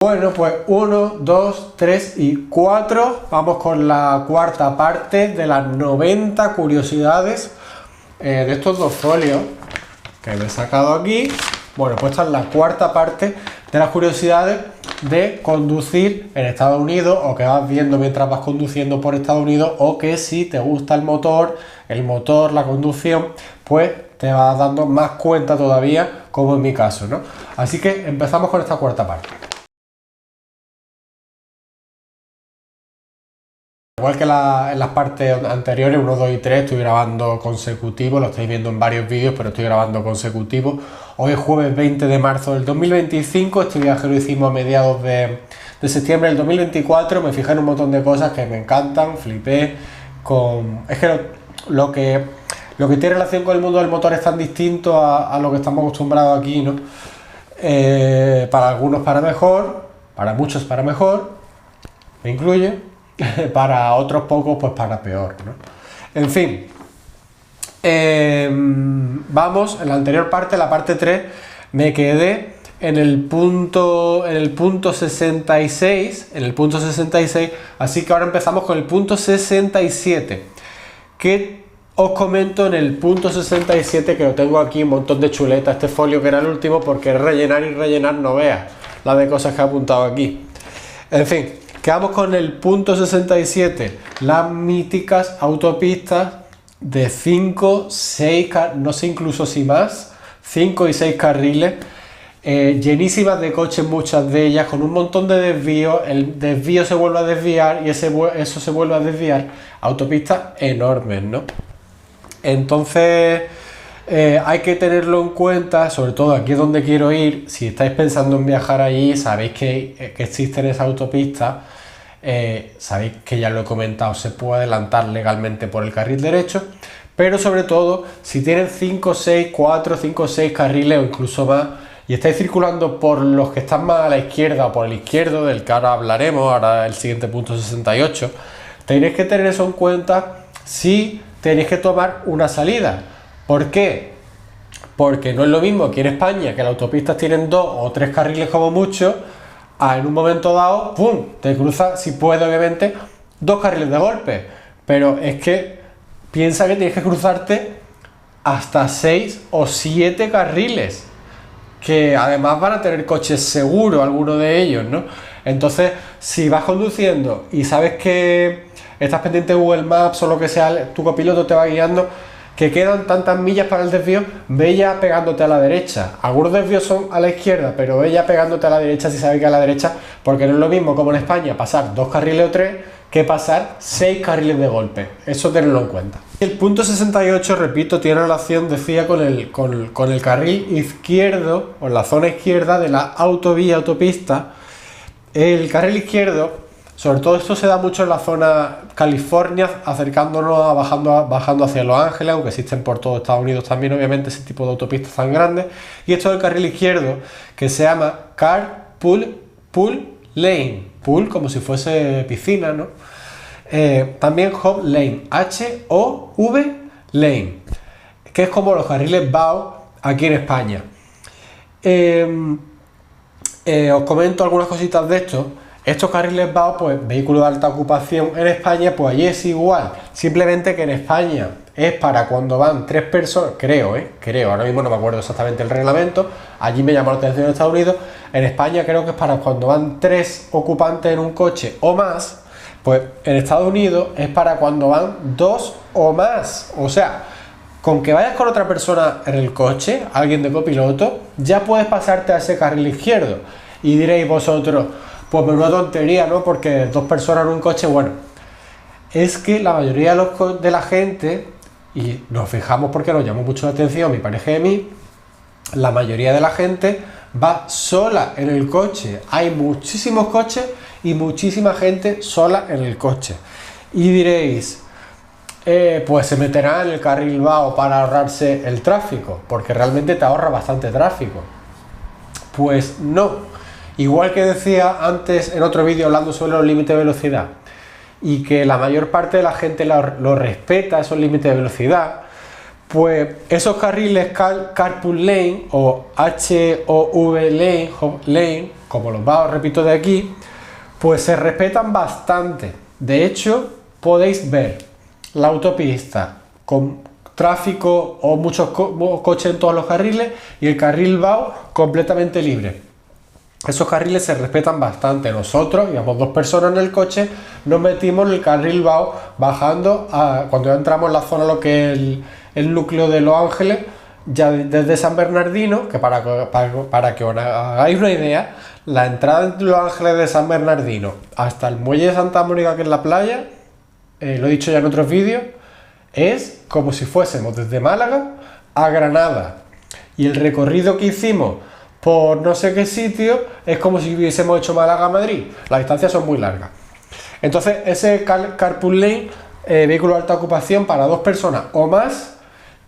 Bueno, pues 1, 2, 3 y 4. Vamos con la cuarta parte de las 90 curiosidades de estos dos folios que me he sacado aquí. Bueno, pues esta es la cuarta parte de las curiosidades de conducir en Estados Unidos, o que vas viendo mientras vas conduciendo por Estados Unidos, o que si te gusta el motor, la conducción, pues te vas dando más cuenta todavía, como en mi caso, ¿no? Así que empezamos con esta cuarta parte. Igual que en las partes anteriores, 1, 2 y 3, estoy grabando consecutivo, lo estáis viendo en varios vídeos, pero estoy grabando consecutivo. Hoy es jueves 20 de marzo del 2025, este viaje lo hicimos a mediados de septiembre del 2024, me fijé en un montón de cosas que me encantan, flipé con... Es que lo que tiene relación con el mundo del motor es tan distinto a lo que estamos acostumbrados aquí, ¿no? Para algunos para mejor, para muchos para mejor, me incluye. Para otros pocos, pues para peor, ¿no? En fin, vamos, en la anterior parte, la parte 3, me quedé en el punto 66, así que ahora empezamos con el punto 67, que os comento en el punto 67, que lo tengo aquí, un montón de chuletas, este folio que era el último, porque rellenar y rellenar no veas la de cosas que he apuntado aquí. En fin, quedamos con el punto 67, las míticas autopistas de 5, 6, no sé incluso si más, 5 y 6 carriles, llenísimas de coches, muchas de ellas, con un montón de desvíos, el desvío se vuelve a desviar y eso se vuelve a desviar, autopistas enormes, ¿no? Entonces... hay que tenerlo en cuenta, sobre todo aquí es donde quiero ir. Si estáis pensando en viajar allí, sabéis que existen esas autopistas, sabéis que ya lo he comentado, se puede adelantar legalmente por el carril derecho, pero sobre todo si tienen 5, 6, 4, 5, 6 carriles o incluso más, y estáis circulando por los que están más a la izquierda o por el izquierdo, del que ahora hablaremos, ahora el siguiente punto 68, tenéis que tener eso en cuenta si tenéis que tomar una salida. ¿Por qué? Porque no es lo mismo aquí en España, que las autopistas tienen 2 o 3 carriles como mucho, en un momento dado, ¡pum!, te cruza, si puede obviamente, 2 carriles de golpe. Pero es que piensa que tienes que cruzarte hasta 6 o 7 carriles, que además van a tener coches seguros, algunos de ellos, ¿no? Entonces, si vas conduciendo y sabes que estás pendiente de Google Maps o lo que sea, tu copiloto te va guiando, que quedan tantas millas para el desvío, ve ya pegándote a la derecha. Algunos desvíos son a la izquierda, pero ve ya pegándote a la derecha si sabes que a la derecha, porque no es lo mismo como en España pasar 2 carriles o 3 que pasar 6 carriles de golpe. Eso tenedlo en cuenta. El punto 68, repito, tiene relación, decía, con el carril izquierdo, o la zona izquierda de la autopista. El carril izquierdo, sobre todo esto se da mucho en la zona California, acercándonos bajando hacia Los Ángeles, aunque existen por todo Estados Unidos también, obviamente, ese tipo de autopistas tan grandes. Y esto del carril izquierdo, que se llama Carpool Lane, pool como si fuese piscina, ¿no? También Hove Lane, H-O-V Lane, que es como los carriles BAO aquí en España. Os comento algunas cositas de esto. Estos carriles BAO, pues vehículos de alta ocupación en España, pues allí es igual, simplemente que en España es para cuando van 3 personas, creo, ahora mismo no me acuerdo exactamente el reglamento, allí me llamó la atención en Estados Unidos, en España creo que es para cuando van 3 ocupantes en un coche o más, pues en Estados Unidos es para cuando van 2 o más, o sea, con que vayas con otra persona en el coche, alguien de copiloto, ya puedes pasarte a ese carril izquierdo, y diréis vosotros, pues menuda tontería, ¿no? Porque 2 personas en un coche, bueno, es que la mayoría de la gente, y nos fijamos porque nos llamó mucho la atención mi pareja y a mí, la mayoría de la gente va sola en el coche. Hay muchísimos coches y muchísima gente sola en el coche. Y diréis, pues se meterá en el carril BAO para ahorrarse el tráfico, porque realmente te ahorra bastante tráfico. Pues no. Igual que decía antes en otro vídeo hablando sobre los límites de velocidad y que la mayor parte de la gente lo respeta, esos límites de velocidad, pues esos carriles Carpool Lane o HOV Lane, como los vaos, repito, de aquí, pues se respetan bastante. De hecho, podéis ver la autopista con tráfico o muchos coches en todos los carriles y el carril vao completamente libre. Esos carriles se respetan bastante. Nosotros, íbamos 2 personas en el coche, nos metimos en el carril vao bajando cuando ya entramos en la zona, lo que es el núcleo de Los Ángeles, ya desde San Bernardino, que para que os hagáis una idea, la entrada de Los Ángeles de San Bernardino hasta el muelle de Santa Mónica, que es la playa, lo he dicho ya en otros vídeos, es como si fuésemos desde Málaga a Granada. Y el recorrido que hicimos por no sé qué sitio es como si hubiésemos hecho Málaga a Madrid. Las distancias son muy largas. Entonces, ese carpool lane, vehículo de alta ocupación para 2 personas o más,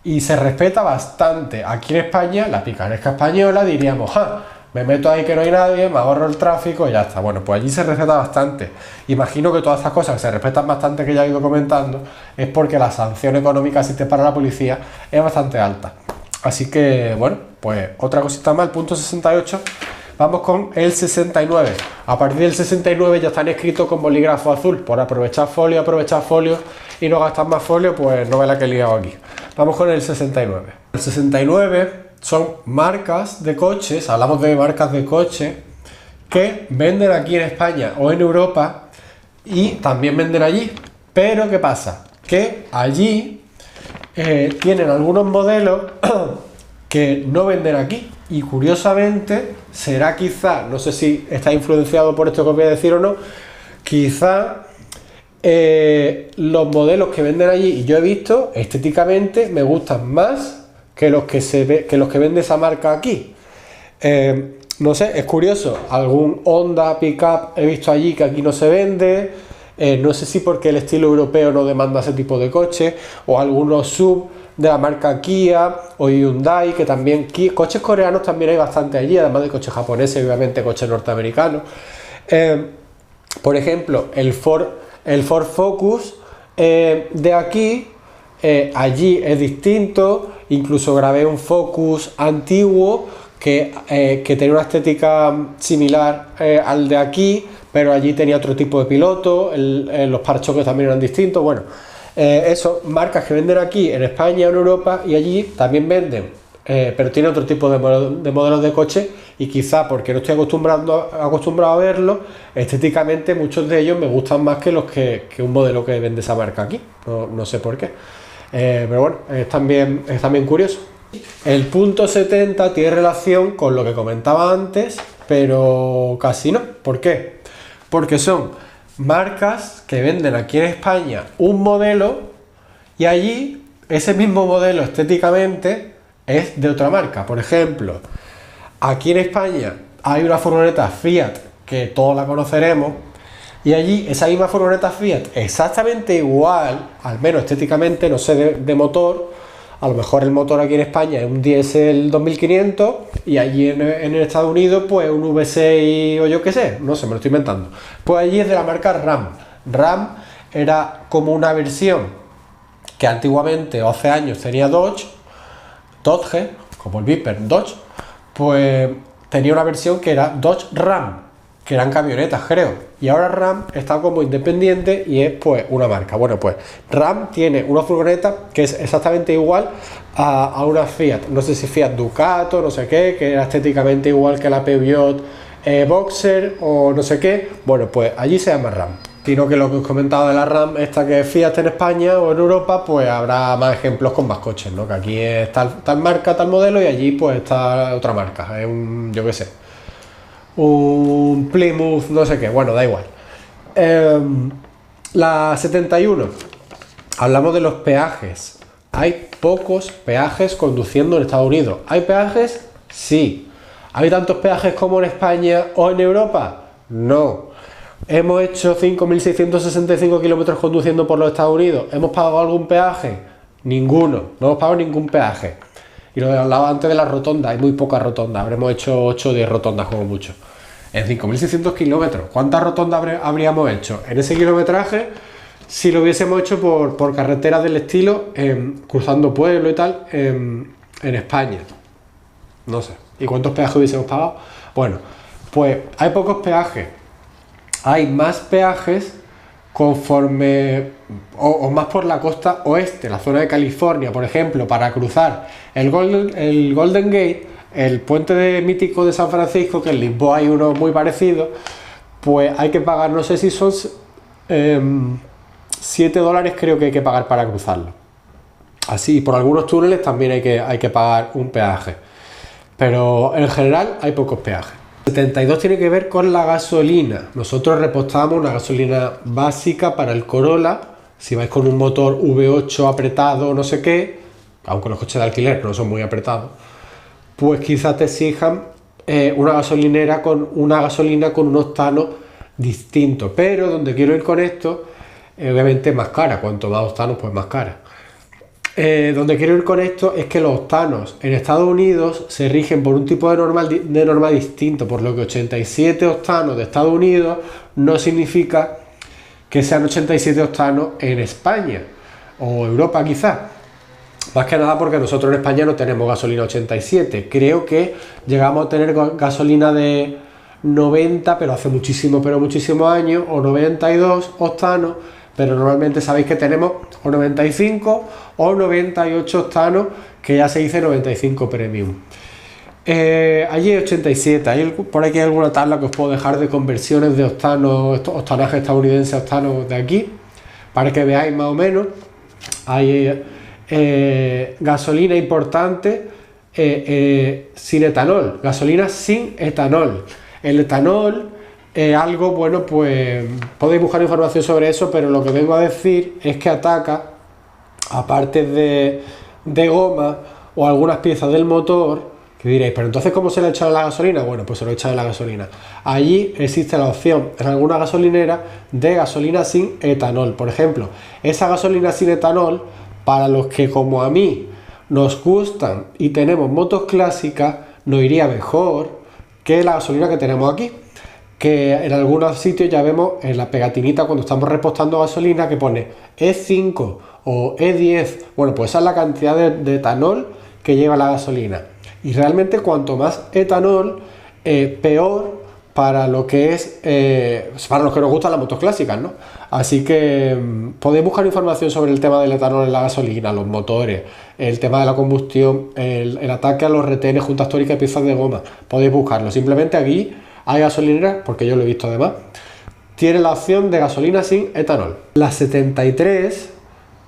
y se respeta bastante. Aquí en España, la picaresca española, diríamos, me meto ahí que no hay nadie, me ahorro el tráfico y ya está. Bueno, pues allí se respeta bastante. Imagino que todas estas cosas que se respetan bastante, que ya he ido comentando, es porque la sanción económica si te para la policía es bastante alta. Así que, bueno, pues otra cosita más, el punto 68. Vamos con el 69. A partir del 69 ya están escritos con bolígrafo azul. Por aprovechar folio y no gastar más folio, pues no ve la que he liado aquí. Vamos con el 69. El 69 son marcas de coches, hablamos de marcas de coches que venden aquí en España o en Europa y también venden allí. Pero ¿qué pasa? Que allí tienen algunos modelos que no venden aquí, y curiosamente será quizá, no sé si está influenciado por esto que os voy a decir o no, quizá los modelos que venden allí y yo he visto estéticamente me gustan más que los que vende esa marca aquí. No sé, es curioso, algún Honda Pickup he visto allí que aquí no se vende. No sé si porque el estilo europeo no demanda ese tipo de coches, o algunos sub de la marca Kia o Hyundai, que también coches coreanos también hay bastante allí, además de coches japoneses y obviamente coches norteamericanos. Por ejemplo, el Ford Focus de aquí, allí es distinto. Incluso grabé un Focus antiguo que tenía una estética similar al de aquí, pero allí tenía otro tipo de piloto, los parachoques también eran distintos. Bueno, eso, marcas que venden aquí en España, en Europa, y allí también venden, pero tiene otro tipo de modelos de coche, y quizá porque no estoy acostumbrado a verlo, estéticamente muchos de ellos me gustan más que un modelo que vende esa marca aquí. No sé por qué, pero bueno, es también curioso. El punto 70 tiene relación con lo que comentaba antes, pero casi no. ¿Por qué? Porque son marcas que venden aquí en España un modelo y allí ese mismo modelo estéticamente es de otra marca. Por ejemplo, aquí en España hay una furgoneta Fiat que todos la conoceremos, y allí esa misma furgoneta Fiat exactamente igual, al menos estéticamente, no sé de motor. A lo mejor el motor aquí en España es un diésel 2500 y allí en Estados Unidos pues un V6 o yo qué sé, no sé, me lo estoy inventando. Pues allí es de la marca Ram. Ram era como una versión que antiguamente, o hace años, tenía Dodge, como el Viper Dodge, pues tenía una versión que era Dodge Ram, que eran camionetas, creo. Y ahora Ram está como independiente y es pues una marca. Bueno, pues Ram tiene una furgoneta que es exactamente igual a una Fiat. No sé si Fiat Ducato, no sé qué, que era estéticamente igual que la Peugeot Boxer o no sé qué. Bueno, pues allí se llama Ram. Sino que lo que os comentaba de la Ram, esta que es Fiat en España o en Europa, pues habrá más ejemplos con más coches, ¿no? Que aquí es tal marca, tal modelo, y allí pues está otra marca. Es un, yo qué sé, un Plymouth, no sé qué, bueno, da igual. La 71, hablamos de los peajes. Hay pocos peajes conduciendo en Estados Unidos. ¿Hay peajes? Sí. ¿Hay tantos peajes como en España o en Europa? No. ¿Hemos hecho 5.665 kilómetros conduciendo por los Estados Unidos? ¿Hemos pagado algún peaje? Ninguno. No hemos pagado ningún peaje. Y lo hablaba antes de las rotondas, hay muy pocas rotondas, habremos hecho 8 o 10 rotondas como mucho. En 5.600 kilómetros, ¿cuántas rotondas habríamos hecho? En ese kilometraje, si lo hubiésemos hecho por carreteras del estilo, cruzando pueblo y tal, en España. No sé. ¿Y cuántos peajes hubiésemos pagado? Bueno, Pues hay pocos peajes, hay más peajes conforme, o más por la costa oeste, la zona de California, por ejemplo, para cruzar el Golden Gate, el puente mítico de San Francisco, que en Lisboa hay uno muy parecido, pues hay que pagar, no sé si son $7 creo que hay que pagar para cruzarlo. Así, por algunos túneles también hay que pagar un peaje, pero en general hay pocos peajes. 72 tiene que ver con la gasolina. Nosotros repostamos una gasolina básica para el Corolla. Si vais con un motor V8 apretado, no sé qué, aunque los coches de alquiler no son muy apretados, pues quizás te exijan una gasolina con un octano distinto. Pero donde quiero ir con esto, obviamente más cara. Cuanto más octanos, pues más cara. Donde quiero ir con esto es que los octanos en Estados Unidos se rigen por un tipo de norma distinto, por lo que 87 octanos de Estados Unidos no significa que sean 87 octanos en España o Europa quizás. Más que nada porque nosotros en España no tenemos gasolina 87. Creo que llegamos a tener gasolina de 90, pero hace muchísimos años, o 92 octanos, pero normalmente sabéis que tenemos o 95 o 98 octanos, que ya se dice 95 Premium. Allí 87, por aquí hay alguna tabla que os puedo dejar de conversiones de octanos, octanaje estadounidense a octanos de aquí, para que veáis más o menos. Hay gasolina importante sin etanol, gasolina sin etanol. El etanol algo, bueno, pues podéis buscar información sobre eso, pero lo que vengo a decir es que ataca, aparte de goma o algunas piezas del motor, que diréis, pero entonces ¿cómo se le echa a la gasolina? Bueno, pues se lo echa a la gasolina. Allí existe la opción en alguna gasolinera de gasolina sin etanol. Por ejemplo, esa gasolina sin etanol, para los que como a mí nos gustan y tenemos motos clásicas, nos iría mejor que la gasolina que tenemos aquí, que en algunos sitios ya vemos en la pegatinita cuando estamos repostando gasolina que pone E5 o E10. Bueno, pues esa es la cantidad de etanol que lleva la gasolina, y realmente cuanto más etanol, peor para lo que es para los que nos gustan las motos clásicas, ¿no? Así que podéis buscar información sobre el tema del etanol en la gasolina, los motores, el tema de la combustión, el ataque a los retenes, juntas tóricas y piezas de goma. Podéis buscarlo. Simplemente aquí hay gasolineras, porque yo lo he visto además, tiene la opción de gasolina sin etanol. La 73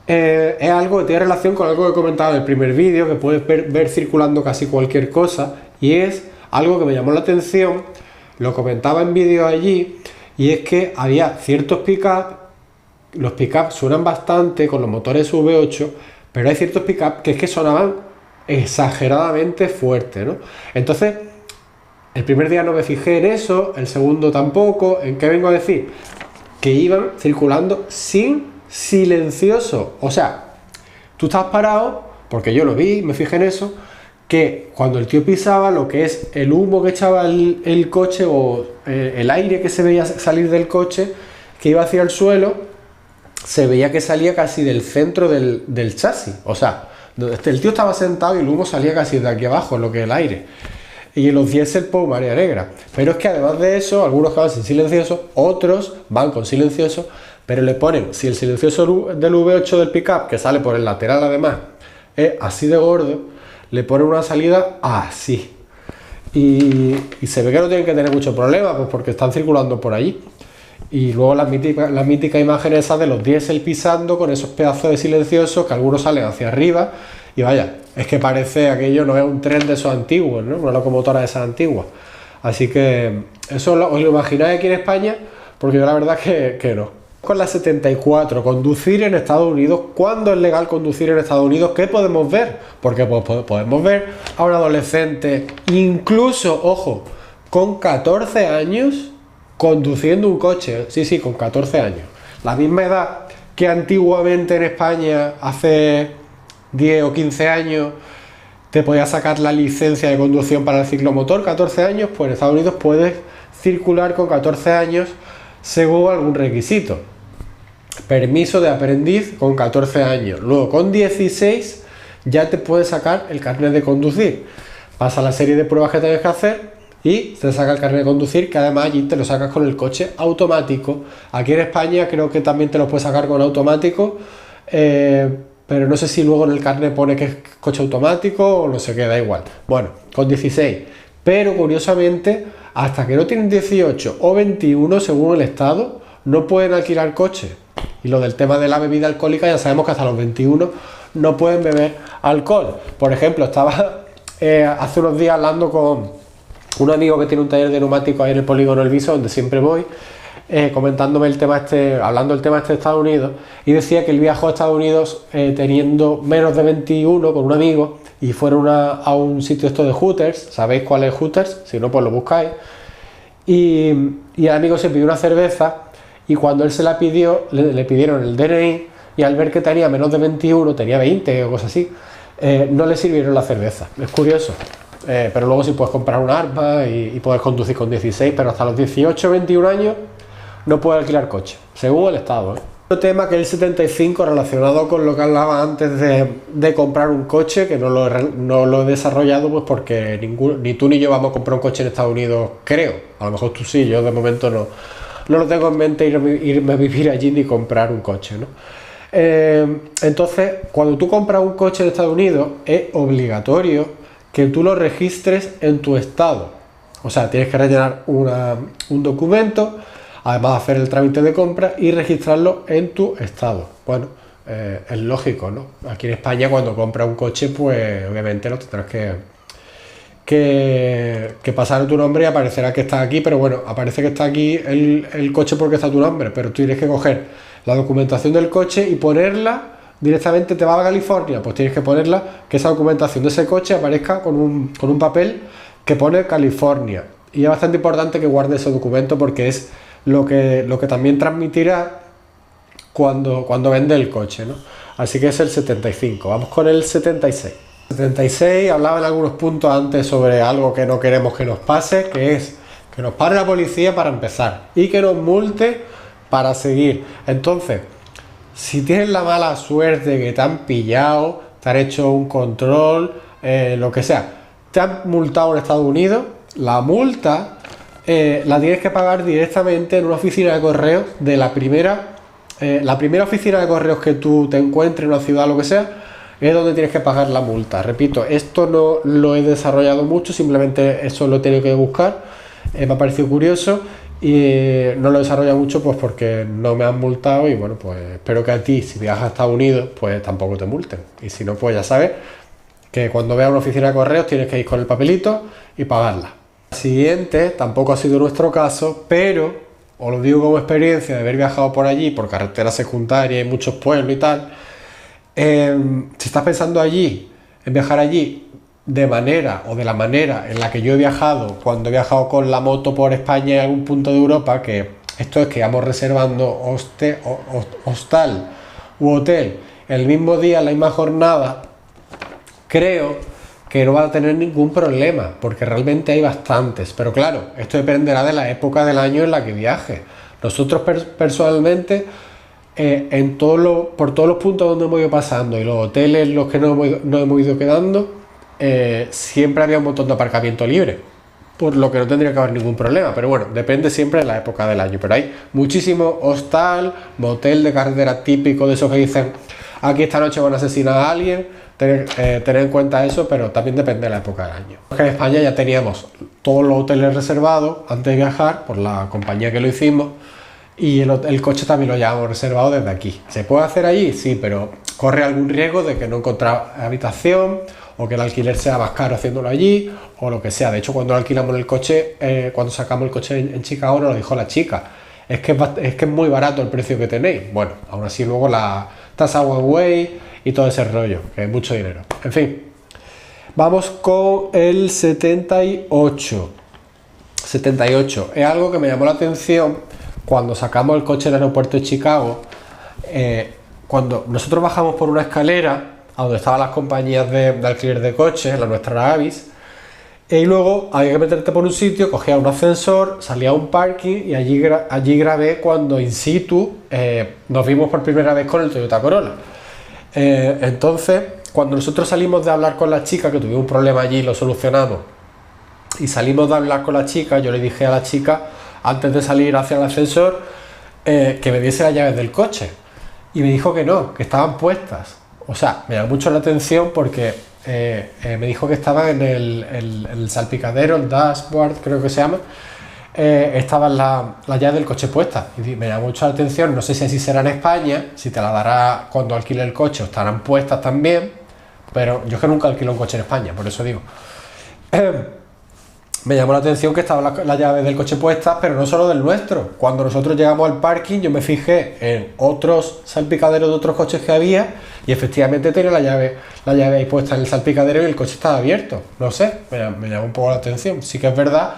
es algo que tiene relación con algo que he comentado en el primer vídeo, que puedes ver circulando casi cualquier cosa, y es algo que me llamó la atención, lo comentaba en vídeos allí, y es que había ciertos pick-up, los pick-up suenan bastante con los motores V8, pero hay ciertos pick-up que es que sonaban exageradamente fuerte, ¿no? Entonces, el primer día no me fijé en eso, el segundo tampoco. ¿En qué vengo a decir? Que iban circulando sin silencioso. O sea, tú estás parado, porque yo lo vi, me fijé en eso, que cuando el tío pisaba, lo que es el humo que echaba el coche, o el aire que se veía salir del coche, que iba hacia el suelo, se veía que salía casi del centro del chasis. O sea, el tío estaba sentado y el humo salía casi de aquí abajo, lo que es el aire. Y los diésel, pues marea negra. Pero es que además de eso, algunos que van sin silencioso, otros van con silencioso, pero le ponen, si el silencioso del V8 del pickup, que sale por el lateral además, es así de gordo, le ponen una salida así. Y se ve que no tienen que tener mucho problema, pues porque están circulando por allí. Y luego la mítica imagen esa de los diésel pisando con esos pedazos de silenciosos que algunos salen hacia arriba. Y vaya, es que parece aquello, no es un tren de esos antiguos, ¿no? Una locomotora de esas antiguas. Así que eso os lo imagináis aquí en España, porque yo la verdad que no. Con la 74, conducir en Estados Unidos. ¿Cuándo es legal conducir en Estados Unidos? ¿Qué podemos ver? Porque podemos ver a un adolescente, incluso, ojo, con 14 años, conduciendo un coche. Sí, con 14 años. La misma edad que antiguamente en España, hace 10 o 15 años, te podías sacar la licencia de conducción para el ciclomotor, 14 años, pues en Estados Unidos puedes circular con 14 años según algún requisito. Permiso de aprendiz con 14 años. Luego con 16 ya te puedes sacar el carnet de conducir. Pasa la serie de pruebas que tienes que hacer y te saca el carnet de conducir, que además allí te lo sacas con el coche automático. Aquí en España creo que también te lo puedes sacar con automático, pero no sé si luego en el carnet pone que es coche automático o no sé qué, da igual. Bueno, con 16, pero curiosamente hasta que no tienen 18 o 21 según el estado no pueden alquilar coche. Y lo del tema de la bebida alcohólica ya sabemos que hasta los 21 no pueden beber alcohol. Por ejemplo, estaba hace unos días hablando con un amigo que tiene un taller de neumáticos ahí en el polígono El Viso, donde siempre voy, comentándome el tema hablando del tema de Estados Unidos, y decía que él viajó a Estados Unidos teniendo menos de 21 con un amigo y fueron a un sitio esto de Hooters. ¿Sabéis cuál es Hooters? Si no, pues lo buscáis. Y el amigo se pidió una cerveza y cuando él se la pidió, le pidieron el DNI y al ver que tenía menos de 21, tenía 20 o cosas así, no le sirvieron la cerveza. Es curioso. Pero luego sí puedes comprar un arma y puedes conducir con 16, pero hasta los 18 o 21 años no puedes alquilar coche, según el estado. Otro tema que es el 75, relacionado con lo que hablaba antes de comprar un coche, que no lo he desarrollado pues porque ni tú ni yo vamos a comprar un coche en Estados Unidos, creo. A lo mejor tú sí, yo de momento no lo tengo en mente irme a vivir allí ni comprar un coche, ¿no? Entonces, cuando tú compras un coche en Estados Unidos, es obligatorio que tú lo registres en tu estado. O sea, tienes que rellenar un documento, además de hacer el trámite de compra y registrarlo en tu estado. Bueno, es lógico, ¿no? Aquí en España cuando compras un coche, pues obviamente lo tendrás que pasar a tu nombre y aparecerá que está aquí, pero bueno, aparece que está aquí el coche porque está tu nombre, pero tú tienes que coger la documentación del coche y ponerla directamente. Te va a California, pues tienes que ponerla, que esa documentación de ese coche aparezca con un papel que pone California, y es bastante importante que guardes ese documento porque es lo que también transmitirá cuando vende el coche, ¿no? Así que es el 75. Vamos con el 76. 76, hablaba en algunos puntos antes sobre algo que no queremos que nos pase, que es que nos pare la policía para empezar y que nos multe para seguir. Entonces, si tienes la mala suerte que te han pillado, te han hecho un control, lo que sea, te han multado en Estados Unidos, la multa la tienes que pagar directamente en una oficina de correos de la primera oficina de correos que tú te encuentres en una ciudad, lo que sea, es donde tienes que pagar la multa. Repito, esto no lo he desarrollado mucho, simplemente eso lo he tenido que buscar, me ha parecido curioso y no lo he desarrollado mucho pues porque no me han multado, y bueno, pues espero que a ti, si viajas a Estados Unidos, pues tampoco te multen, y si no, pues ya sabes que cuando veas una oficina de correos tienes que ir con el papelito y pagarla. Siguiente, tampoco ha sido nuestro caso, pero os lo digo como experiencia de haber viajado por allí, por carretera secundaria y muchos pueblos y tal. Si estás pensando allí, en viajar allí de la manera en la que yo he viajado cuando he viajado con la moto por España en algún punto de Europa, que esto es que vamos reservando hostal u hotel el mismo día, la misma jornada, creo que no va a tener ningún problema, porque realmente hay bastantes. Pero claro, esto dependerá de la época del año en la que viaje. Nosotros personalmente, por todos los puntos donde hemos ido pasando y los hoteles en los que nos hemos ido quedando, siempre había un montón de aparcamiento libre, por lo que no tendría que haber ningún problema. Pero bueno, depende siempre de la época del año. Pero hay muchísimo hostal, motel de carretera típico, de esos que dicen aquí esta noche van a asesinar a alguien. Tener en cuenta eso, pero también depende de la época del año. Porque en España ya teníamos todos los hoteles reservados antes de viajar por la compañía que lo hicimos, y el coche también lo llevamos reservado desde aquí. ¿Se puede hacer allí? Sí, pero corre algún riesgo de que no encontrar habitación o que el alquiler sea más caro haciéndolo allí o lo que sea. De hecho, cuando alquilamos el coche, cuando sacamos el coche en Chicago, nos lo dijo la chica, es que es muy barato el precio que tenéis. Bueno, aún así luego la tasa one way y todo ese rollo, que es mucho dinero. En fin, vamos con el 78. 78 es algo que me llamó la atención cuando sacamos el coche del aeropuerto de Chicago. Cuando nosotros bajamos por una escalera a donde estaban las compañías de alquiler de coches, la nuestra era Avis, y luego había que meterte por un sitio, cogía un ascensor, salía a un parking, y allí grabé cuando in situ nos vimos por primera vez con el Toyota Corolla. Entonces, cuando nosotros salimos de hablar con la chica, que tuvimos un problema allí y lo solucionamos, y salimos de hablar con la chica. Yo le dije a la chica, antes de salir hacia el ascensor, que me diese las llaves del coche, y me dijo que no, que estaban puestas. O sea, me da mucho la atención porque me dijo que estaban en el salpicadero, el dashboard creo que se llama, estaban las llaves del coche puestas, y me da mucho la atención. No sé si así será en España, si te la dará cuando alquile el coche o estarán puestas también, pero yo es que nunca alquilo un coche en España, por eso digo. Me llamó la atención que estaban las llaves del coche puestas, pero no solo del nuestro. Cuando nosotros llegamos al parking, yo me fijé en otros salpicaderos de otros coches que había, y efectivamente tenía la llave ahí puesta en el salpicadero y el coche estaba abierto. No sé, me llamó un poco la atención. Sí que es verdad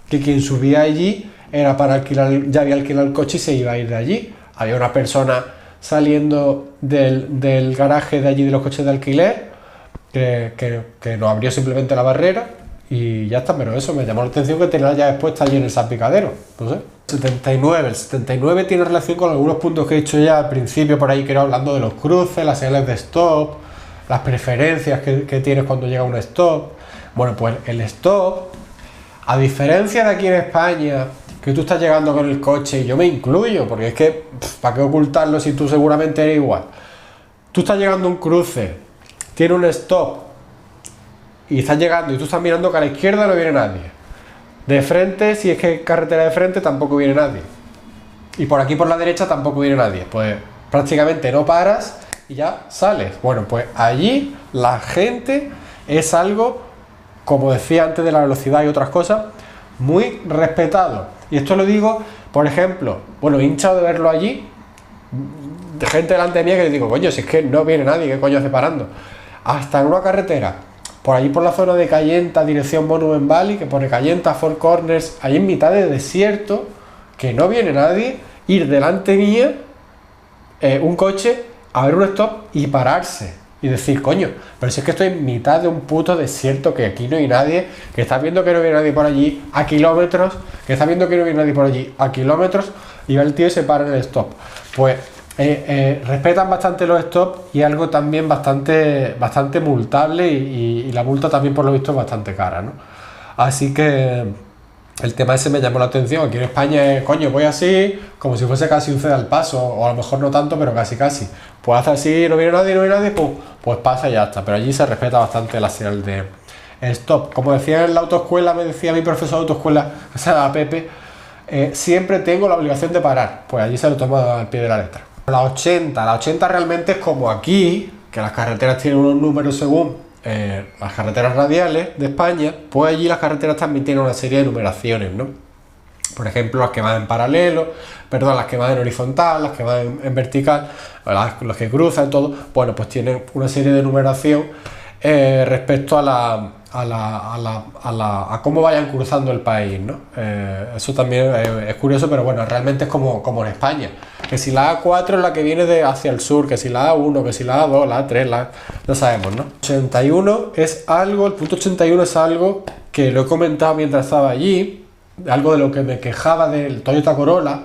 que quien subía allí era para alquilar, ya había alquilado el coche y se iba a ir de allí. Había una persona saliendo del garaje de allí de los coches de alquiler que nos abrió simplemente la barrera y ya está, pero eso me llamó la atención que tenía las llaves puestas allí en el salpicadero. No sé. El 79 tiene relación con algunos puntos que he dicho ya al principio por ahí, que era hablando de los cruces, las señales de stop, las preferencias que tienes cuando llega un stop. Bueno, pues el stop, a diferencia de aquí en España, que tú estás llegando con el coche, y yo me incluyo, porque es que, ¿para qué ocultarlo si tú seguramente eres igual? Tú estás llegando a un cruce, tiene un stop, y estás llegando y tú estás mirando que a la izquierda no viene nadie. De frente, si es que hay carretera de frente, tampoco viene nadie. Y por aquí por la derecha tampoco viene nadie. Pues prácticamente no paras y ya sales. Bueno, pues allí la gente es algo, como decía antes de la velocidad y otras cosas, muy respetado. Y esto lo digo, por ejemplo, bueno, hinchado de verlo allí, de gente delante de mí que le digo, coño, si es que no viene nadie, ¿qué coño hace parando? Hasta en una carretera, por allí por la zona de Cayenta, dirección Monument Valley, que pone Cayenta, Four Corners, ahí en mitad de desierto, que no viene nadie, ir delante mía, un coche, a ver un stop y pararse. Y decir, coño, pero si es que estoy en mitad de un puto desierto, que aquí no hay nadie, que estás viendo que no viene nadie por allí a kilómetros, que estás viendo que no viene nadie por allí a kilómetros, y va el tío y se para en el stop. Pues respetan bastante los stops y algo también bastante multable, y la multa también por lo visto es bastante cara, ¿no? Así que el tema ese me llamó la atención. Aquí en España es, coño, voy así, como si fuese casi un ceda al paso, o a lo mejor no tanto, pero casi. Pues hace así, no viene nadie, pues pasa y ya está. Pero allí se respeta bastante la señal de stop. Como decía en la autoescuela, me decía mi profesor de autoescuela, o sea, Pepe, siempre tengo la obligación de parar. Pues allí se lo toma al pie de la letra. La 80 realmente es como aquí, que las carreteras tienen unos números según las carreteras radiales de España, pues allí las carreteras también tienen una serie de numeraciones, ¿no? Por ejemplo, las que van en paralelo, las que van en horizontal, las que van en vertical, los que cruzan, todo, bueno, pues tienen una serie de numeración respecto a cómo vayan cruzando el país, ¿no? Eso también es curioso, pero bueno, realmente es como en España, que si la A4 es la que viene hacia el sur, que si la A1, que si la A2, la A3, lo sabemos, ¿no? 81 es algo, el punto 81 es algo que lo he comentado mientras estaba allí, algo de lo que me quejaba del Toyota Corolla,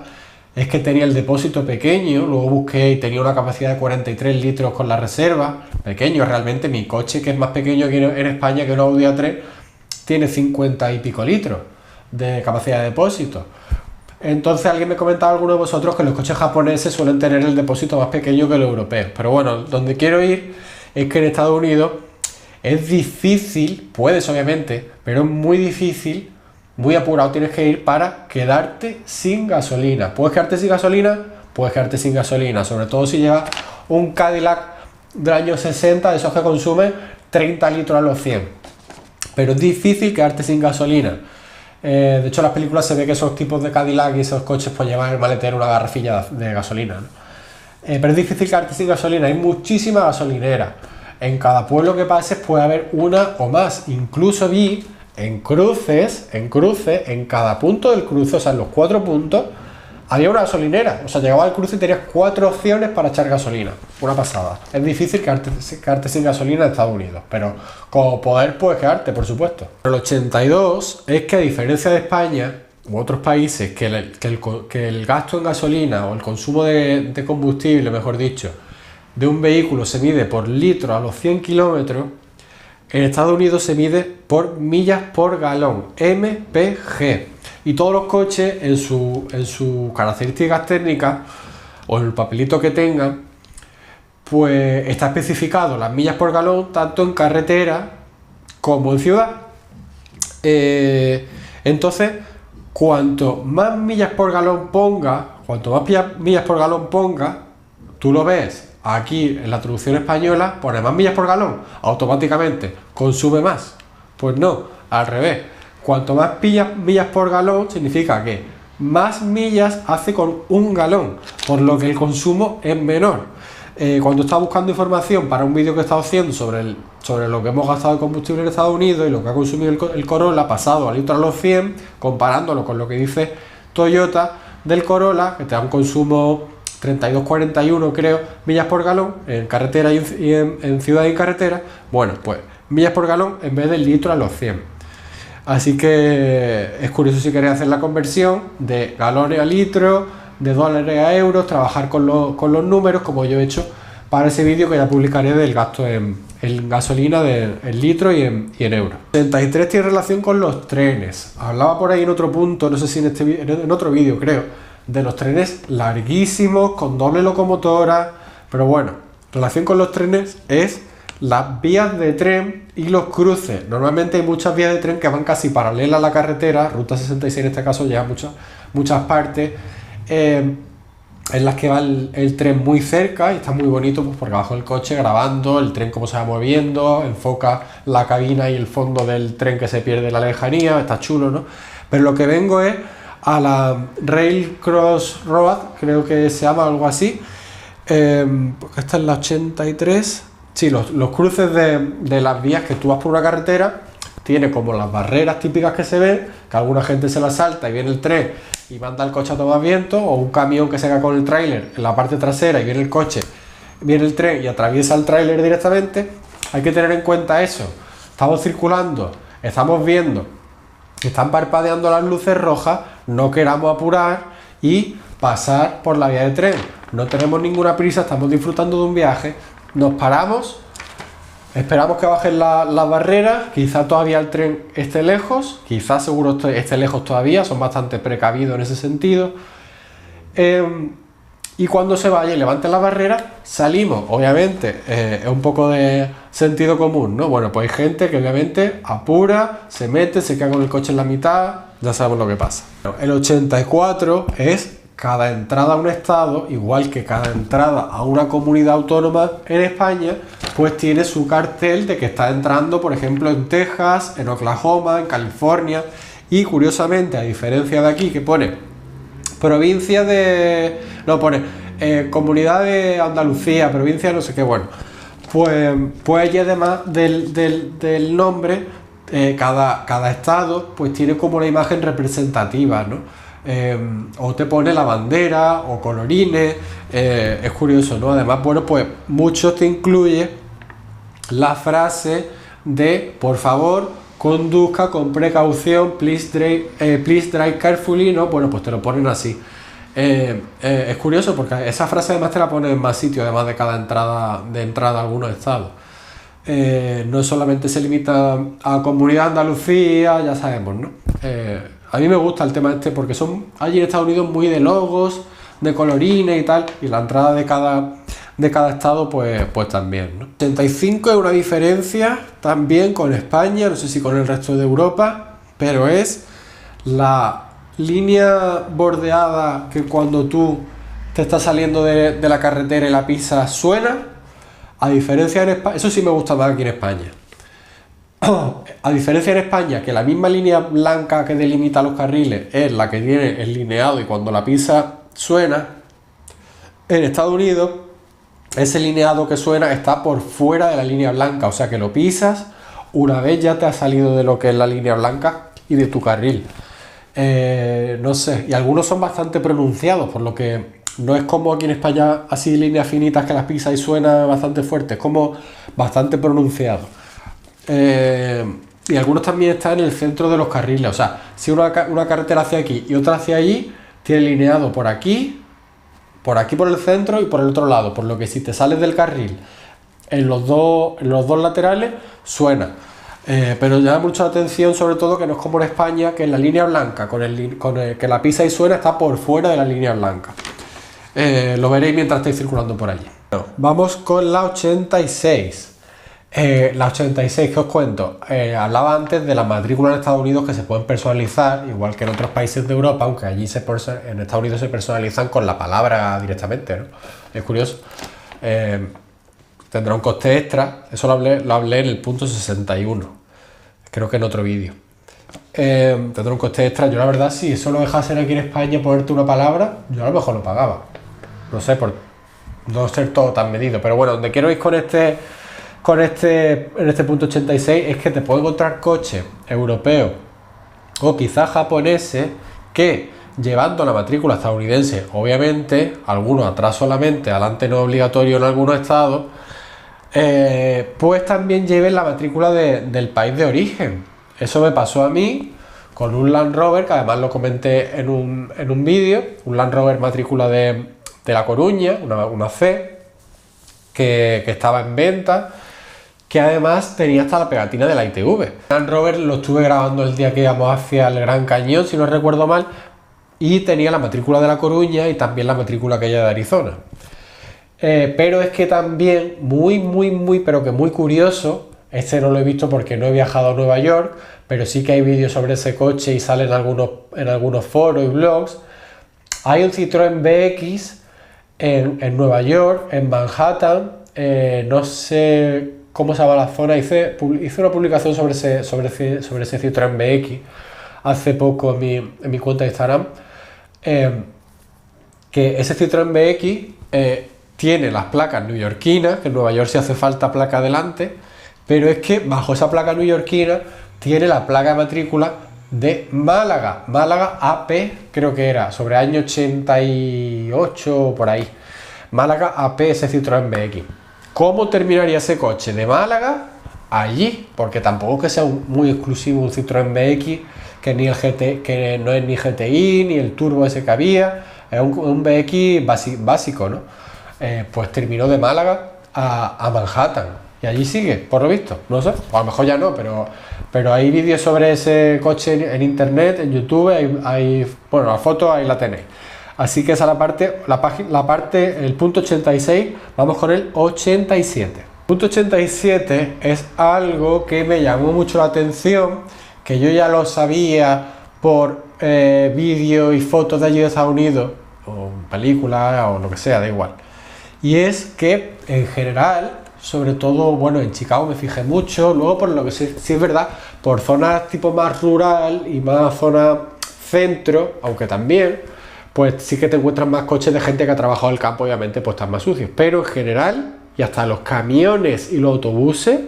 es que tenía el depósito pequeño. Luego busqué y tenía una capacidad de 43 litros con la reserva, pequeño realmente. Mi coche, que es más pequeño aquí en España que un Audi A3, tiene 50 y pico litros de capacidad de depósito. Entonces alguien me comentaba, alguno de vosotros, que los coches japoneses suelen tener el depósito más pequeño que los europeos. Pero bueno, donde quiero ir es que en Estados Unidos es difícil, puedes obviamente, pero es muy difícil, muy apurado tienes que ir para quedarte sin gasolina. ¿Puedes quedarte sin gasolina? Puedes quedarte sin gasolina, sobre todo si llevas un Cadillac del año 60, de esos que consumen 30 litros a los 100. Pero es difícil quedarte sin gasolina. De hecho, en las películas se ve que esos tipos de Cadillac y esos coches pues llevan en el maletero una garrafilla de gasolina, ¿no? Pero es difícil quedarte sin gasolina. Hay muchísimas gasolineras. En cada pueblo que pases puede haber una o más. Incluso vi en cruces, en cada punto del cruce, o sea, en los 4 puntos, había una gasolinera. O sea, llegaba al cruce y tenías 4 opciones para echar gasolina. Una pasada. Es difícil quedarte sin gasolina en Estados Unidos, pero como poder puedes quedarte, por supuesto. Pero el 82 es que, a diferencia de España u otros países, que el gasto en gasolina o el consumo de combustible, mejor dicho, de un vehículo se mide por litro a los 100 kilómetros, En Estados Unidos se mide por millas por galón, MPG. Y todos los coches en sus características técnicas o en el papelito que tengan, pues está especificado las millas por galón tanto en carretera como en ciudad. Entonces, cuanto más millas por galón ponga, tú lo ves aquí en la traducción española, pone más millas por galón, automáticamente consume más. Pues no, al revés. Cuanto más millas por galón significa que más millas hace con un galón, por lo que el consumo es menor. Cuando estaba buscando información para un vídeo que he estado haciendo sobre lo que hemos gastado de combustible en Estados Unidos y lo que ha consumido el Corolla pasado a litro a los 100, comparándolo con lo que dice Toyota del Corolla, que te da un consumo 32,41 creo millas por galón en carretera y en ciudad y en carretera, bueno, pues millas por galón en vez del litro a los 100. Así que es curioso si queréis hacer la conversión de galones a litros, de dólares a euros, trabajar con los números como yo he hecho para ese vídeo que ya publicaré del gasto en gasolina en litros y en euros. 73 tiene relación con los trenes. Hablaba por ahí en otro punto, no sé si en otro vídeo creo, de los trenes larguísimos, con doble locomotora, pero bueno, relación con los trenes es las vías de tren y los cruces. Normalmente hay muchas vías de tren que van casi paralelas a la carretera, Ruta 66 en este caso lleva muchas partes, en las que va el tren muy cerca y está muy bonito, pues porque abajo del coche grabando el tren cómo se va moviendo, enfoca la cabina y el fondo del tren que se pierde en la lejanía, está chulo, ¿no? Pero lo que vengo es a la Rail Cross Road, creo que se llama algo así, porque esta es la 83, sí, los cruces de las vías que tú vas por una carretera, tiene como las barreras típicas que se ven, que alguna gente se las salta y viene el tren y manda el coche a tomar viento, o un camión que se cae con el tráiler en la parte trasera y viene el coche, viene el tren y atraviesa el tráiler directamente. Hay que tener en cuenta eso. Estamos circulando, estamos viendo que están parpadeando las luces rojas, no queramos apurar y pasar por la vía de tren. No tenemos ninguna prisa, estamos disfrutando de un viaje, nos paramos, esperamos que bajen las barreras, quizá todavía el tren esté lejos, quizá seguro esté lejos todavía, son bastante precavidos en ese sentido. Y cuando se vaya y levanten las barreras, salimos. Obviamente, es un poco de sentido común, ¿no? Bueno, pues hay gente que obviamente apura, se mete, se queda con el coche en la mitad, ya sabemos lo que pasa. El 84 es cada entrada a un estado, igual que cada entrada a una comunidad autónoma en España, pues tiene su cartel de que está entrando, por ejemplo, en Texas, en Oklahoma, en California, y curiosamente, a diferencia de aquí, que pone provincia de... no, pone comunidad de Andalucía, provincia no sé qué, bueno, pues allí además del nombre, cada estado pues tiene como una imagen representativa, ¿no? O te pone la bandera o colorines, es curioso, ¿no? Además, bueno, pues muchos te incluye la frase de por favor conduzca con precaución, please drive carefully, ¿no? Bueno, pues te lo ponen así. Es curioso porque esa frase además te la ponen en más sitios, además de cada entrada a algunos estados. No solamente se limita a Comunidad de Andalucía, ya sabemos, ¿no? A mí me gusta el tema este porque son allí en Estados Unidos muy de logos, de colorines y tal, y la entrada de cada estado pues también, ¿no? 85 es una diferencia también con España, no sé si con el resto de Europa, pero es la línea bordeada que cuando tú te estás saliendo de la carretera y la pisas suena, a diferencia en España, eso sí me gusta más aquí en España. A diferencia en España, que la misma línea blanca que delimita los carriles es la que tiene el lineado y cuando la pisa suena, en Estados Unidos ese lineado que suena está por fuera de la línea blanca, o sea que lo pisas una vez ya te has salido de lo que es la línea blanca y de tu carril. No sé, y algunos son bastante pronunciados, por lo que no es como aquí en España así líneas finitas que las pisas y suena bastante fuerte, es como bastante pronunciado. Y algunos también están en el centro de los carriles, o sea, si una carretera hacia aquí y otra hacia allí, tiene lineado por aquí por el centro y por el otro lado, por lo que si te sales del carril en los dos laterales suena. Pero llama mucho la atención, sobre todo, que no es como en España, que en la línea blanca, que la pisa y suena, está por fuera de la línea blanca. Lo veréis mientras estáis circulando por allí. Vamos con la 86. La 86, que os cuento, hablaba antes de las matrículas en Estados Unidos que se pueden personalizar, igual que en otros países de Europa, aunque allí en Estados Unidos se personalizan con la palabra directamente, ¿no? Es curioso. Tendrá un coste extra, eso lo hablé en el punto 61, creo que en otro vídeo. Tendrá un coste extra. Yo la verdad, si eso lo dejasen aquí en España ponerte una palabra, yo a lo mejor lo pagaba. No sé, por no ser todo tan medido, pero bueno, donde quiero ir en este punto 86 es que te puedo encontrar coches europeos o quizás japoneses que, llevando la matrícula estadounidense, obviamente, algunos atrás solamente, adelante no obligatorio en algunos estados, pues también lleven la matrícula del país de origen. Eso me pasó a mí con un Land Rover, que además lo comenté en un vídeo, un Land Rover matrícula de La Coruña, una C, que estaba en venta, que además tenía hasta la pegatina de la ITV. Land Rover lo estuve grabando el día que íbamos hacia el Gran Cañón, si no recuerdo mal, y tenía la matrícula de La Coruña y también la matrícula aquella de Arizona. Pero es que también, pero que muy curioso, este no lo he visto porque no he viajado a Nueva York, pero sí que hay vídeos sobre ese coche y salen en algunos foros y blogs. Hay un Citroën BX en Nueva York, en Manhattan, no sé cómo se llama la zona, hice una publicación sobre ese Citroën BX hace poco en mi cuenta de Instagram, que ese Citroën BX tiene las placas neoyorquinas, que en Nueva York sí hace falta placa adelante, pero es que bajo esa placa neoyorquina tiene la placa de matrícula de Málaga AP, creo que era, sobre año 88 por ahí. Málaga AP, ese Citroën BX. ¿Cómo terminaría ese coche de Málaga allí? Porque tampoco es que sea muy exclusivo un Citroën BX, que no es ni GTI, ni el turbo ese que había, es un BX básico, ¿no? Pues terminó de Málaga a Manhattan y allí sigue, por lo visto, no sé, o a lo mejor ya no, pero hay vídeos sobre ese coche en internet, en YouTube, bueno, la foto ahí la tenéis. Así que esa es la parte, el punto 86, vamos con el 87. Punto 87 es algo que me llamó mucho la atención, que yo ya lo sabía por vídeos y fotos de allí de Estados Unidos, o películas, o lo que sea, da igual. Y es que, en general, sobre todo, bueno, en Chicago me fijé mucho, luego por lo que sí es verdad, por zonas tipo más rural y más zona centro, aunque también, pues sí que te encuentras más coches de gente que ha trabajado el campo, obviamente, pues están más sucios. Pero en general, y hasta los camiones y los autobuses,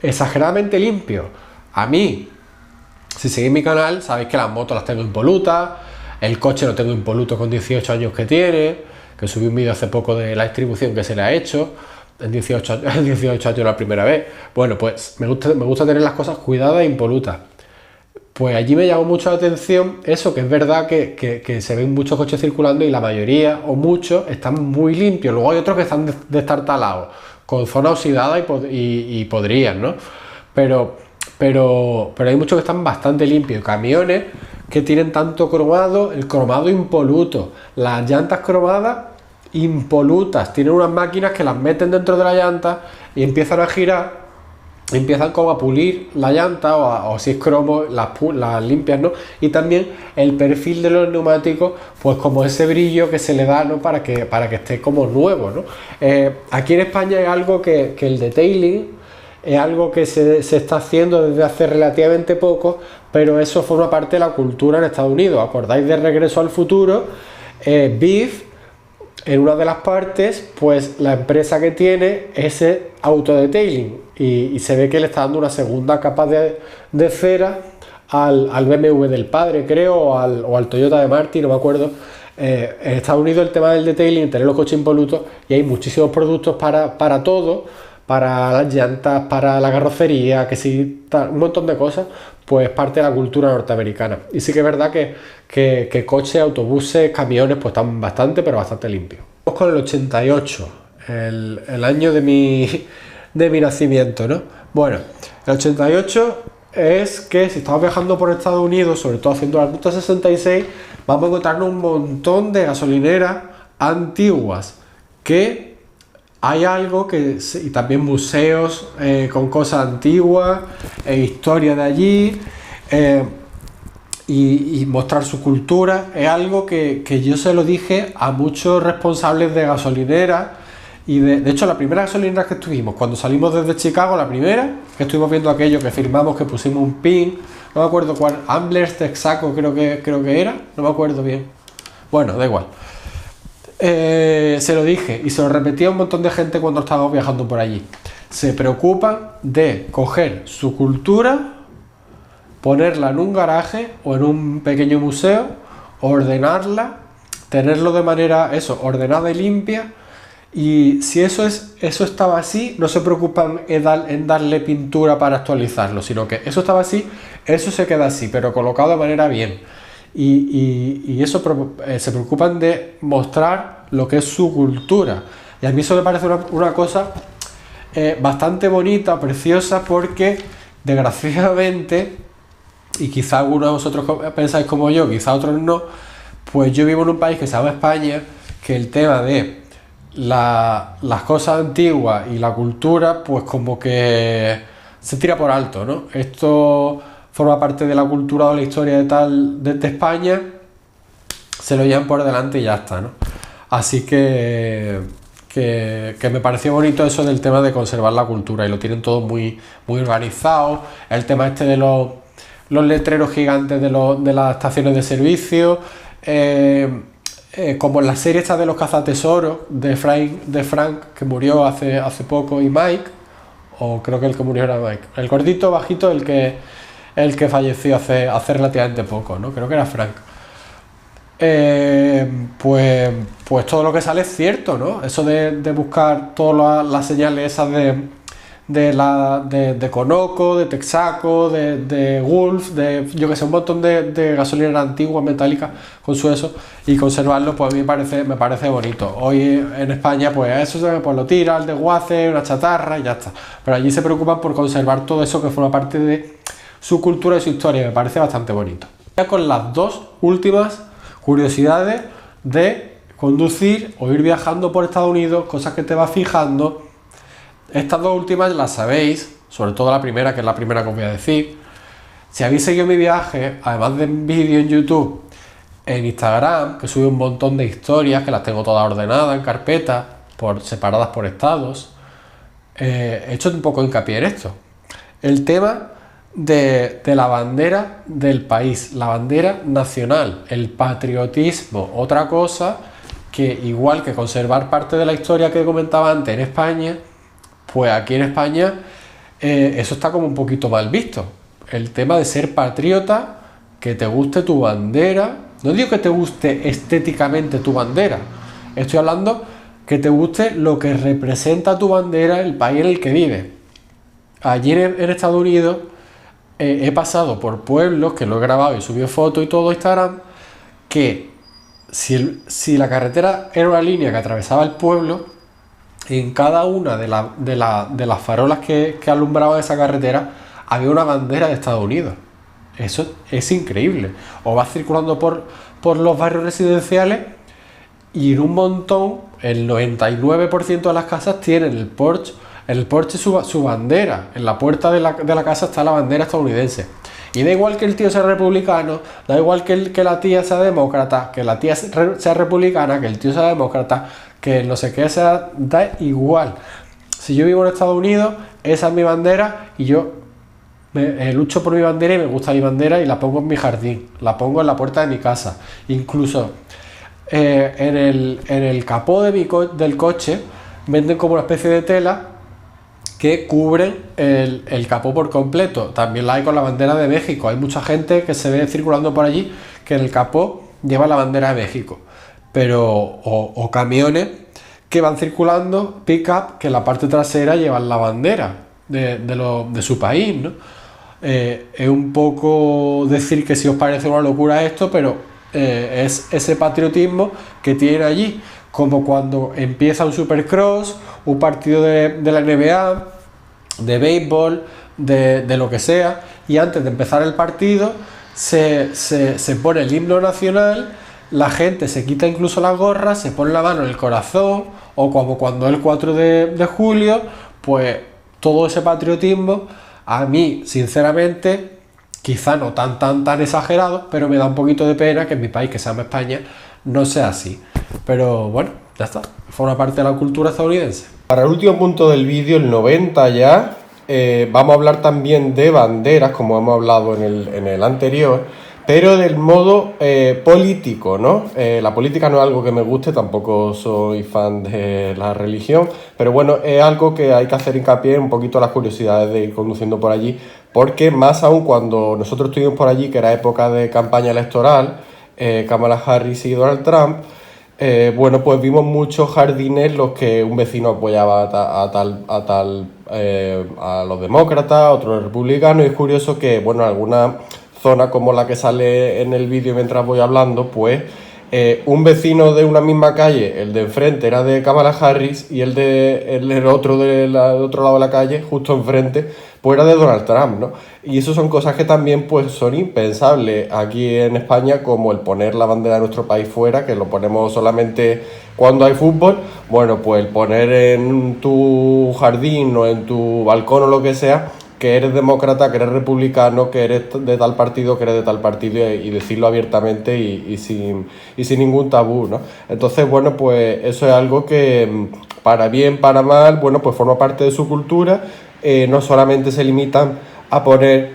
exageradamente limpios. A mí, si seguís mi canal, sabéis que las motos las tengo impolutas, el coche lo tengo impoluto con 18 años que tiene, que subí un vídeo hace poco de la distribución que se le ha hecho, en 18 años la primera vez. Bueno, pues me gusta tener las cosas cuidadas e impolutas. Pues allí me llamó mucho la atención eso, que es verdad que se ven muchos coches circulando y la mayoría o muchos están muy limpios. Luego hay otros que están destartalados, con zona oxidada y podrías, ¿no? Pero hay muchos que están bastante limpios. Camiones que tienen tanto cromado, el cromado impoluto, las llantas cromadas impolutas. Tienen unas máquinas que las meten dentro de la llanta y empiezan a girar. Empiezan como a pulir la llanta o si es cromo, las limpias, ¿no? Y también el perfil de los neumáticos, pues como ese brillo que se le da, ¿no? Para que esté como nuevo, ¿no? Aquí en España es algo que el detailing es algo que se está haciendo desde hace relativamente poco, pero eso forma parte de la cultura en Estados Unidos. ¿Acordáis de Regreso al Futuro? Biff, en una de las partes, pues la empresa que tiene ese autodetailing y se ve que le está dando una segunda capa de cera al BMW del padre, creo, o al Toyota de Martin, no me acuerdo. En Estados Unidos el tema del detailing, tener los coches impolutos, y hay muchísimos productos para todo, para las llantas, para la carrocería, que sí, un montón de cosas, pues parte de la cultura norteamericana. Y sí que es verdad que coches, autobuses, camiones, pues están bastante, pero bastante limpios. Vamos con el 88. el año de mi nacimiento, ¿no? Bueno, el 88 es que si estamos viajando por Estados Unidos, sobre todo haciendo la ruta 66, vamos a encontrarnos un montón de gasolineras antiguas, que hay algo que, y también museos con cosas antiguas, historia de allí, y mostrar su cultura. Es algo que yo se lo dije a muchos responsables de gasolineras. Y de hecho, la primera gasolinera que estuvimos, cuando salimos desde Chicago, la primera, que estuvimos viendo aquello, que firmamos, que pusimos un pin, no me acuerdo cuál, Amblers, Texaco, creo que era, no me acuerdo bien. Bueno, da igual. Se lo dije y se lo repetía a un montón de gente cuando estábamos viajando por allí. Se preocupan de coger su cultura, ponerla en un garaje o en un pequeño museo, ordenarla, tenerlo de manera, ordenada y limpia. Y si eso estaba así, no se preocupan en darle pintura para actualizarlo, sino que eso estaba así, eso se queda así, pero colocado de manera bien. Y eso se preocupan de mostrar lo que es su cultura. Y a mí eso me parece una cosa bastante bonita, preciosa, porque desgraciadamente, y quizá algunos de vosotros pensáis como yo, quizá otros no, pues yo vivo en un país que se llama España, que el tema de las cosas antiguas y la cultura, pues como que se tira por alto, ¿no? Esto forma parte de la cultura o la historia de España, se lo llevan por delante y ya está, ¿no? Así que me pareció bonito eso del tema de conservar la cultura, y lo tienen todo muy, muy organizado. El tema este de los letreros gigantes de las estaciones de servicio, como en la serie esta de los cazatesoros de Frank, que murió hace poco, y Mike, o creo que el que murió era Mike, el gordito bajito, el que falleció hace relativamente poco, ¿no? Creo que era Frank. Pues todo lo que sale es cierto, ¿no? Eso de buscar todas las señales esas de Conoco, de Texaco, de Gulf, yo que sé, un montón de gasolineras antiguas metálicas con su eso, y conservarlo, pues a mí me parece bonito. Hoy en España, pues eso pues lo tira, el desguace, una chatarra y ya está. Pero allí se preocupan por conservar todo eso que forma parte de su cultura y su historia, y me parece bastante bonito. Ya con las dos últimas curiosidades de conducir o ir viajando por Estados Unidos, cosas que te vas fijando. Estas dos últimas las sabéis, sobre todo la primera, que es la primera que os voy a decir. Si habéis seguido mi viaje, además de vídeo en YouTube, en Instagram, que sube un montón de historias, que las tengo todas ordenadas en carpetas, separadas por estados, he hecho un poco hincapié en esto. El tema de la bandera del país, la bandera nacional, el patriotismo, otra cosa que, igual que conservar parte de la historia que comentaba antes en España, pues aquí en España eso está como un poquito mal visto. El tema de ser patriota, que te guste tu bandera. No digo que te guste estéticamente tu bandera, estoy hablando que te guste lo que representa tu bandera, el país en el que vives. Allí en Estados Unidos he pasado por pueblos, que lo he grabado y subido fotos y todo a Instagram, que si la carretera era una línea que atravesaba el pueblo, en cada una de las farolas que alumbraban esa carretera había una bandera de Estados Unidos. Eso es increíble. O vas circulando por los barrios residenciales y en un montón, el 99% de las casas tienen el porche su bandera. En la puerta de la casa está la bandera estadounidense. Y da igual que el tío sea republicano, da igual que la tía sea demócrata, que la tía sea republicana, que el tío sea demócrata, que no sé qué sea, da igual. Si yo vivo en Estados Unidos, esa es mi bandera, y yo lucho por mi bandera, y me gusta mi bandera, y la pongo en mi jardín, la pongo en la puerta de mi casa. Incluso en el capó del coche venden como una especie de tela que cubren el capó por completo. También la hay con la bandera de México. Hay mucha gente que se ve circulando por allí que en el capó lleva la bandera de México. Pero o camiones que van circulando, pick-up, que en la parte trasera llevan la bandera de su país, ¿no? Es un poco decir que si os parece una locura esto, pero es ese patriotismo que tienen allí, como cuando empieza un Supercross, un partido de la NBA, de béisbol, de lo que sea, y antes de empezar el partido se pone el himno nacional, la gente se quita incluso las gorras, se pone la mano en el corazón, o como cuando es el 4 de julio, pues todo ese patriotismo, a mí, sinceramente, quizá no tan exagerado, pero me da un poquito de pena que en mi país, que se llama España, no sea así. Pero bueno, ya está, forma parte de la cultura estadounidense. Para el último punto del vídeo, el 90 ya, vamos a hablar también de banderas, como hemos hablado en el anterior, pero del modo político, ¿no? La política no es algo que me guste, tampoco soy fan de la religión, pero bueno, es algo que hay que hacer hincapié un poquito las curiosidades de ir conduciendo por allí, porque más aún cuando nosotros estuvimos por allí, que era época de campaña electoral, Kamala Harris y Donald Trump, bueno, pues vimos muchos jardines los que un vecino apoyaba a los demócratas, otros republicanos, y es curioso que, bueno, alguna zona como la que sale en el vídeo mientras voy hablando, pues un vecino de una misma calle, el de enfrente era de Kamala Harris y el otro del otro lado de la calle, justo enfrente, pues era de Donald Trump, ¿no? Y eso son cosas que también pues son impensables aquí en España, como el poner la bandera de nuestro país fuera, que lo ponemos solamente cuando hay fútbol. Bueno, pues el poner en tu jardín o en tu balcón o lo que sea, que eres demócrata, que eres republicano, que eres de tal partido, que eres de tal partido, y decirlo abiertamente y sin ningún tabú, ¿no? Entonces, bueno, pues eso es algo que, para bien, para mal, bueno, pues forma parte de su cultura. No solamente se limitan a poner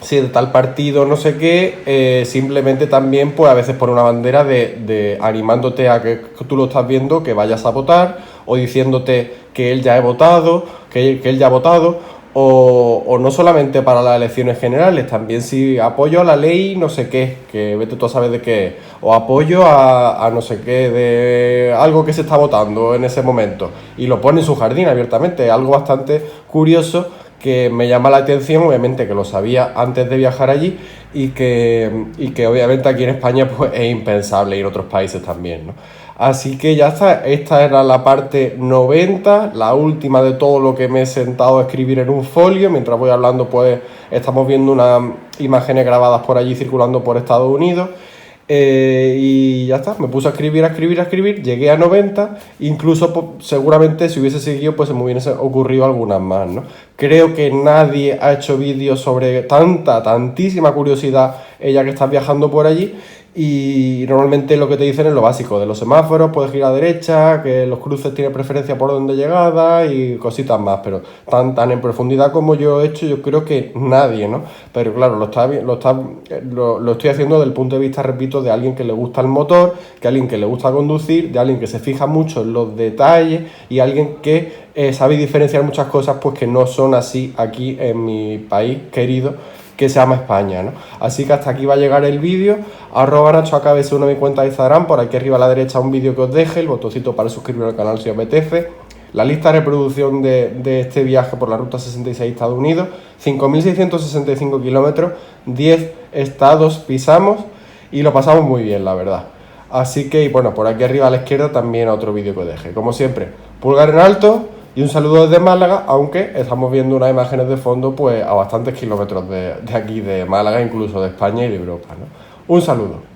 si de tal partido no sé qué, simplemente también pues a veces pone una bandera de animándote a que tú lo estás viendo, que vayas a votar, o diciéndote que él ya ha votado, que él ya ha votado. O no solamente para las elecciones generales, también si apoyo a la ley no sé qué, que vete tú a saber de qué es, o apoyo a no sé qué, de algo que se está votando en ese momento, y lo pone en su jardín abiertamente, algo bastante curioso que me llama la atención, obviamente que lo sabía antes de viajar allí, y que obviamente aquí en España pues es impensable, y en otros países también, ¿no? Así que ya está, esta era la parte 90, la última de todo lo que me he sentado a escribir en un folio. Mientras voy hablando pues estamos viendo unas imágenes grabadas por allí circulando por Estados Unidos. Y ya está, me puse a escribir, llegué a 90, incluso pues, seguramente si hubiese seguido pues se me hubiese ocurrido algunas más, ¿no? Creo que nadie ha hecho vídeos sobre tantísima curiosidad, ella que está viajando por allí. Y normalmente lo que te dicen es lo básico, de los semáforos, puedes girar a derecha, que los cruces tienen preferencia por orden de llegada y cositas más, pero tan en profundidad como yo he hecho, yo creo que nadie, ¿no? Pero claro, lo estoy haciendo desde el punto de vista, repito, de alguien que le gusta el motor, que alguien que le gusta conducir, de alguien que se fija mucho en los detalles y alguien que sabe diferenciar muchas cosas pues que no son así aquí en mi país querido, que se llama España, ¿no? Así que hasta aquí va a llegar el vídeo. @NachoAKBS1 mi cuenta de Instagram, por aquí arriba a la derecha un vídeo que os deje, el botoncito para suscribir al canal si os apetece, la lista de reproducción de este viaje por la Ruta 66 Estados Unidos, 5.665 kilómetros, 10 estados pisamos y lo pasamos muy bien, la verdad. Así que, y bueno, por aquí arriba a la izquierda también otro vídeo que os deje. Como siempre, pulgar en alto. Y un saludo desde Málaga, aunque estamos viendo unas imágenes de fondo pues a bastantes kilómetros de aquí, de Málaga, incluso de España y de Europa, ¿no? Un saludo.